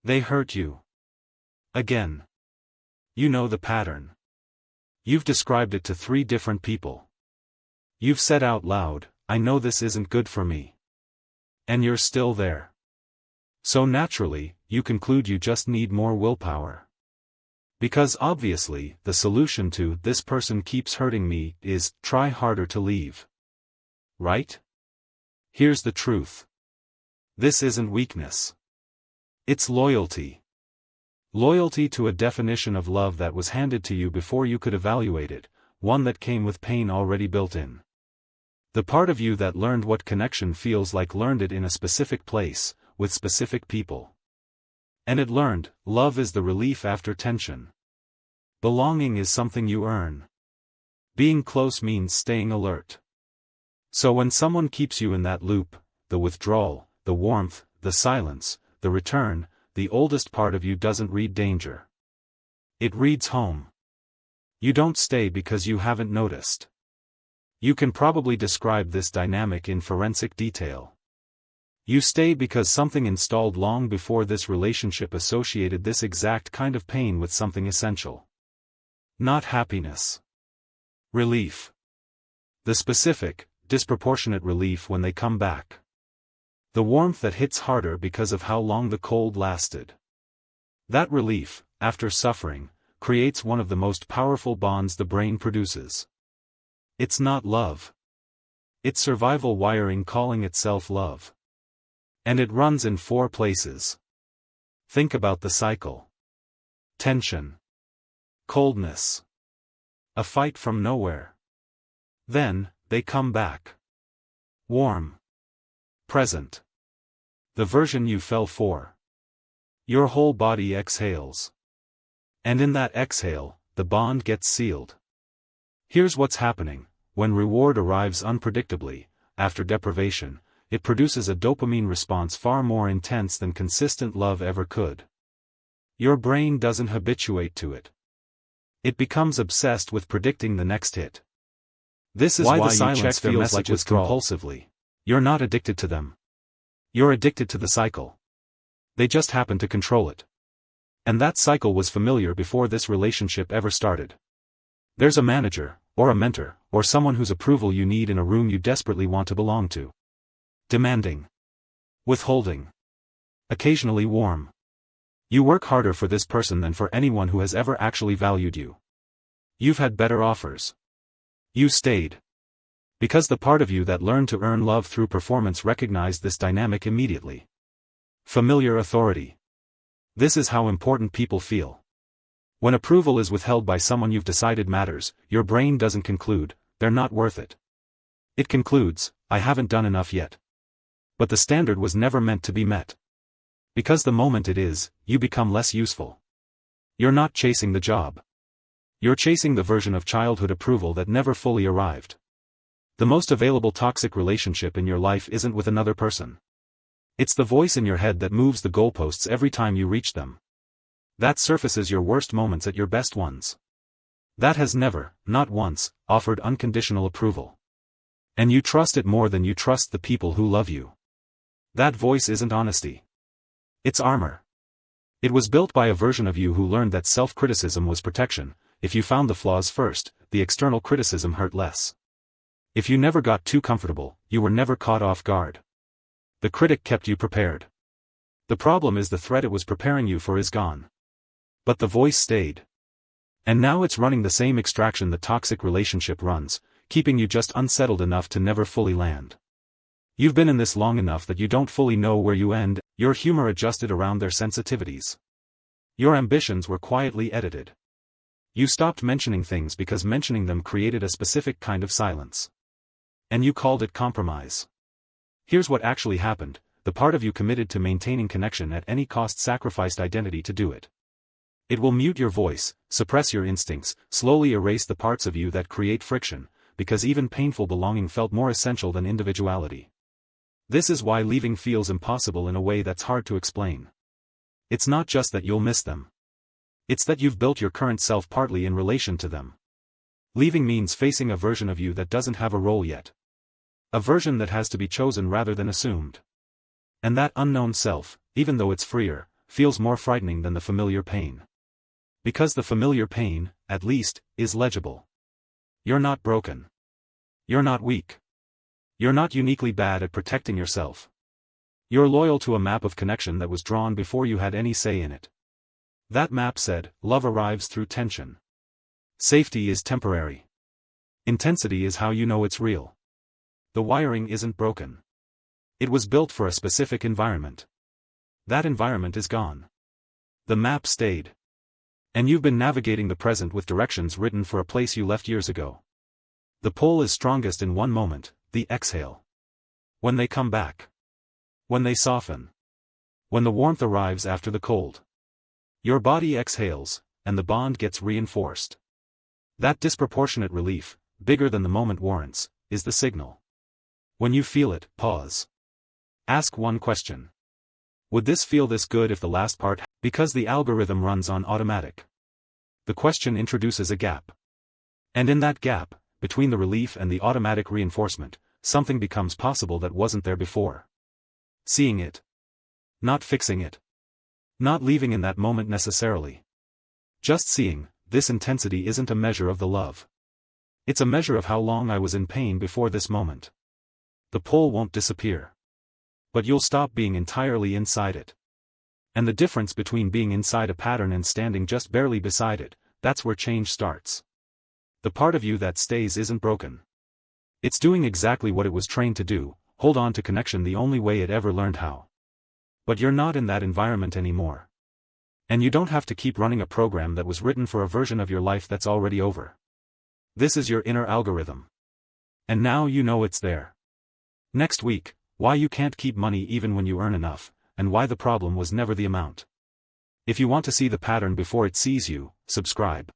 They hurt you. Again. You know the pattern. You've described it to 3 different people. You've said out loud, I know this isn't good for me. And you're still there. So naturally, you conclude you just need more willpower. Because obviously, the solution to "this person keeps hurting me" is try harder to leave. Right? Here's the truth. This isn't weakness. It's loyalty. Loyalty to a definition of love that was handed to you before you could evaluate it, one that came with pain already built in. The part of you that learned what connection feels like learned it in a specific place, with specific people. And it learned, love is the relief after tension. Belonging is something you earn. Being close means staying alert. So when someone keeps you in that loop, the withdrawal, the warmth, the silence, the return, the oldest part of you doesn't read danger. It reads home. You don't stay because you haven't noticed. You can probably describe this dynamic in forensic detail. You stay because something installed long before this relationship associated this exact kind of pain with something essential. Not happiness. Relief. The specific, disproportionate relief when they come back. The warmth that hits harder because of how long the cold lasted. That relief, after suffering, creates one of the most powerful bonds the brain produces. It's not love. It's survival wiring calling itself love. And it runs in 4 places. Think about the cycle. Tension. Coldness. A fight from nowhere. Then, they come back. Warm. Present. The version you fell for. Your whole body exhales. And in that exhale, the bond gets sealed. Here's what's happening: when reward arrives unpredictably, after deprivation, it produces a dopamine response far more intense than consistent love ever could. Your brain doesn't habituate to it. It becomes obsessed with predicting the next hit. This is why the silence feels like withdrawal compulsively. You're not addicted to them. You're addicted to the cycle. They just happen to control it. And that cycle was familiar before this relationship ever started. There's a manager, or a mentor, or someone whose approval you need in a room you desperately want to belong to. Demanding. Withholding. Occasionally warm. You work harder for this person than for anyone who has ever actually valued you. You've had better offers. You stayed. Because the part of you that learned to earn love through performance recognized this dynamic immediately. Familiar authority. This is how important people feel. When approval is withheld by someone you've decided matters, your brain doesn't conclude, they're not worth it. It concludes, I haven't done enough yet. But the standard was never meant to be met. Because the moment it is, you become less useful. You're not chasing the job. You're chasing the version of childhood approval that never fully arrived. The most available toxic relationship in your life isn't with another person. It's the voice in your head that moves the goalposts every time you reach them. That surfaces your worst moments at your best ones. That has never, not once, offered unconditional approval. And you trust it more than you trust the people who love you. That voice isn't honesty. It's armor. It was built by a version of you who learned that self-criticism was protection. If you found the flaws first, the external criticism hurt less. If you never got too comfortable, you were never caught off guard. The critic kept you prepared. The problem is the threat it was preparing you for is gone. But the voice stayed. And now it's running the same extraction the toxic relationship runs, keeping you just unsettled enough to never fully land. You've been in this long enough that you don't fully know where you end, your humor adjusted around their sensitivities. Your ambitions were quietly edited. You stopped mentioning things because mentioning them created a specific kind of silence. And you called it compromise. Here's what actually happened: the part of you committed to maintaining connection at any cost sacrificed identity to do it. It will mute your voice, suppress your instincts, slowly erase the parts of you that create friction, because even painful belonging felt more essential than individuality. This is why leaving feels impossible in a way that's hard to explain. It's not just that you'll miss them. It's that you've built your current self partly in relation to them. Leaving means facing a version of you that doesn't have a role yet. A version that has to be chosen rather than assumed. And that unknown self, even though it's freer, feels more frightening than the familiar pain. Because the familiar pain, at least, is legible. You're not broken. You're not weak. You're not uniquely bad at protecting yourself. You're loyal to a map of connection that was drawn before you had any say in it. That map said, love arrives through tension. Safety is temporary. Intensity is how you know it's real. The wiring isn't broken. It was built for a specific environment. That environment is gone. The map stayed. And you've been navigating the present with directions written for a place you left years ago. The pull is strongest in one moment, the exhale. When they come back. When they soften. When the warmth arrives after the cold. Your body exhales, and the bond gets reinforced. That disproportionate relief, bigger than the moment warrants, is the signal. When you feel it, pause. Ask one question. Would this feel this good if the last part? Because the algorithm runs on automatic. The question introduces a gap. And in that gap, between the relief and the automatic reinforcement, something becomes possible that wasn't there before. Seeing it. Not fixing it. Not leaving in that moment necessarily. Just seeing, this intensity isn't a measure of the love. It's a measure of how long I was in pain before this moment. The pull won't disappear. But you'll stop being entirely inside it. And the difference between being inside a pattern and standing just barely beside it, that's where change starts. The part of you that stays isn't broken. It's doing exactly what it was trained to do, hold on to connection the only way it ever learned how. But you're not in that environment anymore. And you don't have to keep running a program that was written for a version of your life that's already over. This is your inner algorithm. And now you know it's there. Next week, why you can't keep money even when you earn enough, and why the problem was never the amount. If you want to see the pattern before it sees you, subscribe.